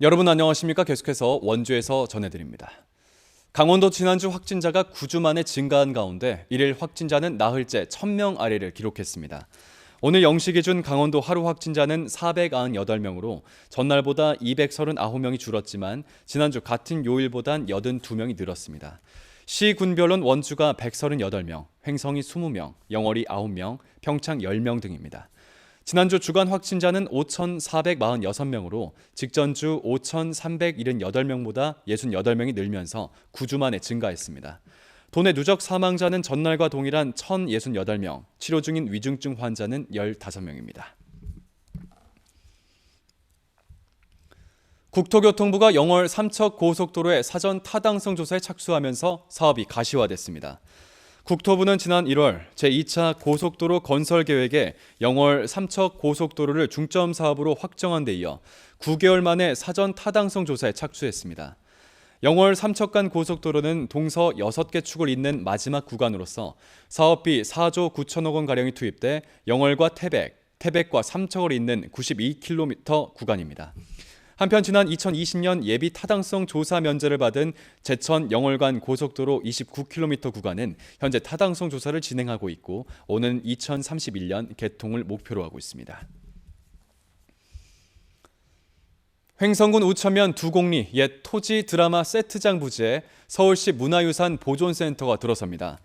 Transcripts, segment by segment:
여러분 안녕하십니까? 계속해서 원주에서 전해드립니다. 강원도 지난주 확진자가 9주 만에 증가한 가운데 1일 확진자는 나흘째 1000명 아래를 기록했습니다. 오늘 0시 기준 강원도 하루 확진자는 498명으로 전날보다 239명이 줄었지만 지난주 같은 요일보단 82명이 늘었습니다. 시 군별로는 원주가 138명, 횡성이 20명, 영월이 9명, 평창 10명 등입니다. 지난주 주간 확진자는 5,446명으로 직전주 5,378명보다 68명이 늘면서 9주 만에 증가했습니다. 도내 누적 사망자는 전날과 동일한 1,068명, 치료 중인 위중증 환자는 15명입니다. 국토교통부가 영월 삼척 고속도로의 사전 타당성 조사에 착수하면서 사업이 가시화됐습니다. 국토부는 지난 1월 제2차 고속도로 건설 계획에 영월 삼척 고속도로를 중점 사업으로 확정한 데 이어 9개월 만에 사전 타당성 조사에 착수했습니다. 영월 삼척 간 고속도로는 동서 6개 축을 잇는 마지막 구간으로서 사업비 4조 9천억 원가량이 투입돼 영월과 태백과 삼척을 잇는 92km 구간입니다. 한편 지난 2020년 예비 타당성 조사 면제를 받은 제천 영월간 고속도로 29km 구간은 현재 타당성 조사를 진행하고 있고 오는 2031년 개통을 목표로 하고 있습니다. 횡성군 우천면 두곡리 옛 토지 드라마 세트장 부지에 서울시 문화유산 보존센터가 들어섭니다.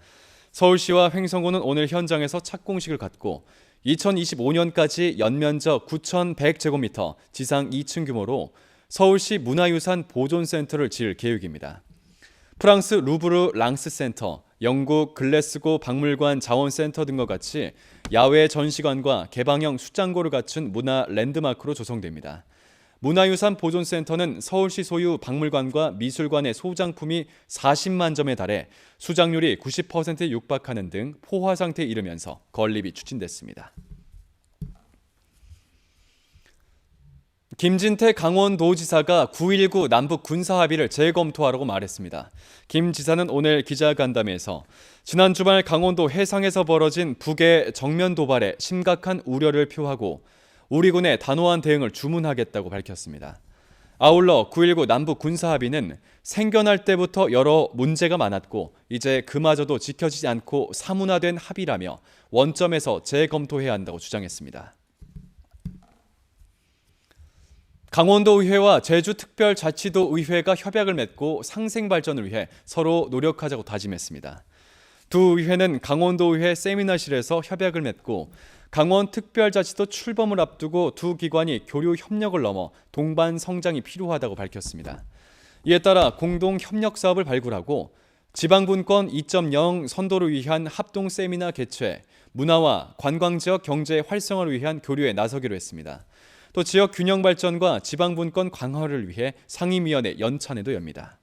서울시와 횡성군은 오늘 현장에서 착공식을 갖고 2025년까지 연면적 9,100제곱미터, 지상 2층 규모로 서울시 문화유산 보존센터를 지을 계획입니다. 프랑스 루브르 랑스센터, 영국 글래스고 박물관 자원센터 등과 같이 야외 전시관과 개방형 수장고를 갖춘 문화 랜드마크로 조성됩니다. 문화유산 보존센터는 서울시 소유 박물관과 미술관의 소장품이 40만 점에 달해 수장률이 90%에 육박하는 등 포화 상태에 이르면서 건립이 추진됐습니다. 김진태 강원도지사가 9.19 남북 군사합의를 재검토하라고 말했습니다. 김 지사는 오늘 기자간담회에서 지난 주말 강원도 해상에서 벌어진 북의 정면 도발에 심각한 우려를 표하고 우리 군의 단호한 대응을 주문하겠다고 밝혔습니다. 아울러 9.19 남북 군사합의는 생겨날 때부터 여러 문제가 많았고 이제 그마저도 지켜지지 않고 사문화된 합의라며 원점에서 재검토해야 한다고 주장했습니다. 강원도의회와 제주특별자치도의회가 협약을 맺고 상생발전을 위해 서로 노력하자고 다짐했습니다. 두 의회는 강원도의회 세미나실에서 협약을 맺고 강원특별자치도 출범을 앞두고 두 기관이 교류 협력을 넘어 동반 성장이 필요하다고 밝혔습니다. 이에 따라 공동 협력 사업을 발굴하고 지방분권 2.0 선도를 위한 합동 세미나 개최, 문화와 관광지역 경제 활성화를 위한 교류에 나서기로 했습니다. 또 지역 균형 발전과 지방분권 강화를 위해 상임위원회 연찬회도 엽니다.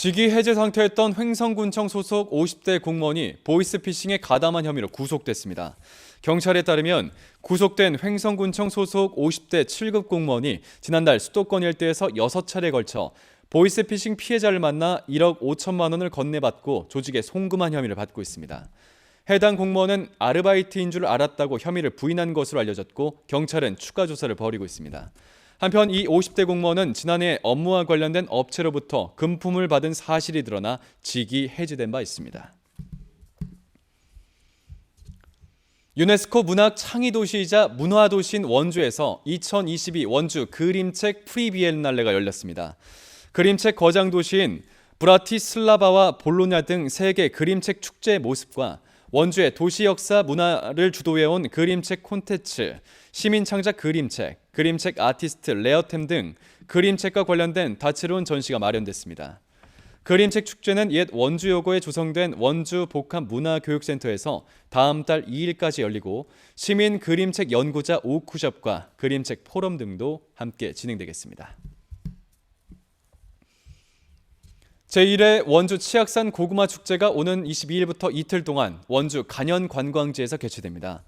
직위 해제 상태였던 횡성군청 소속 50대 공무원이 보이스피싱에 가담한 혐의로 구속됐습니다. 경찰에 따르면 구속된 횡성군청 소속 50대 7급 공무원이 지난달 수도권 일대에서 6차례에 걸쳐 보이스피싱 피해자를 만나 1억 5천만 원을 건네받고 조직에 송금한 혐의를 받고 있습니다. 해당 공무원은 아르바이트인 줄 알았다고 혐의를 부인한 것으로 알려졌고 경찰은 추가 조사를 벌이고 있습니다. 한편 이 50대 공무원은 지난해 업무와 관련된 업체로부터 금품을 받은 사실이 드러나 직위 해제된 바 있습니다. 유네스코 문학 창의도시이자 문화도시인 원주에서 2022 원주 그림책 프리비엔날레가 열렸습니다. 그림책 거장도시인 브라티슬라바와 볼로냐 등 세계 그림책 축제의 모습과 원주의 도시 역사 문화를 주도해온 그림책 콘텐츠, 시민창작 그림책, 그림책 아티스트 레어템 등 그림책과 관련된 다채로운 전시가 마련됐습니다. 그림책 축제는 옛 원주여고에 조성된 원주 복합문화교육센터에서 다음 달 2일까지 열리고 시민 그림책 연구자 오크숍과 그림책 포럼 등도 함께 진행되겠습니다. 제1회 원주 치악산 고구마 축제가 오는 22일부터 이틀 동안 원주 간현관광지에서 개최됩니다.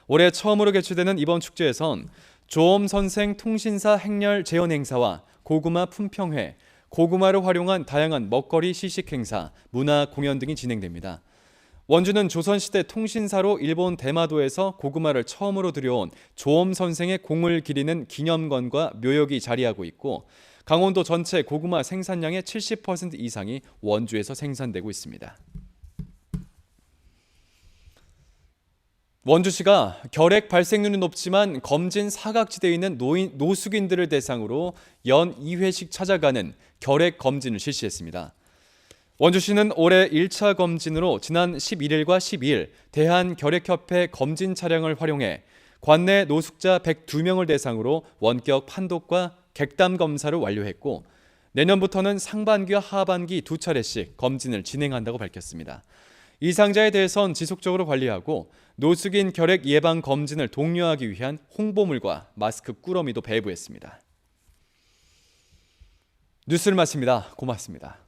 올해 처음으로 개최되는 이번 축제에선 조엄선생 통신사 행렬 재현 행사와 고구마 품평회, 고구마를 활용한 다양한 먹거리 시식 행사, 문화 공연 등이 진행됩니다. 원주는 조선시대 통신사로 일본 대마도에서 고구마를 처음으로 들여온 조엄 선생의 공을 기리는 기념관과 묘역이 자리하고 있고, 강원도 전체 고구마 생산량의 70% 이상이 원주에서 생산되고 있습니다. 원주시가 결핵 발생률이 높지만 검진 사각지대에 있는 노숙인들을 대상으로 연 2회씩 찾아가는 결핵 검진을 실시했습니다. 원주시는 올해 1차 검진으로 지난 11일과 12일 대한결핵협회 검진 차량을 활용해 관내 노숙자 102명을 대상으로 원격 판독과 객담 검사를 완료했고, 내년부터는 상반기와 하반기 2차례씩 검진을 진행한다고 밝혔습니다. 이 상자에 대해선 지속적으로 관리하고 노숙인 결핵 예방 검진을 독려하기 위한 홍보물과 마스크 꾸러미도 배부했습니다. 뉴스를 마칩니다. 고맙습니다.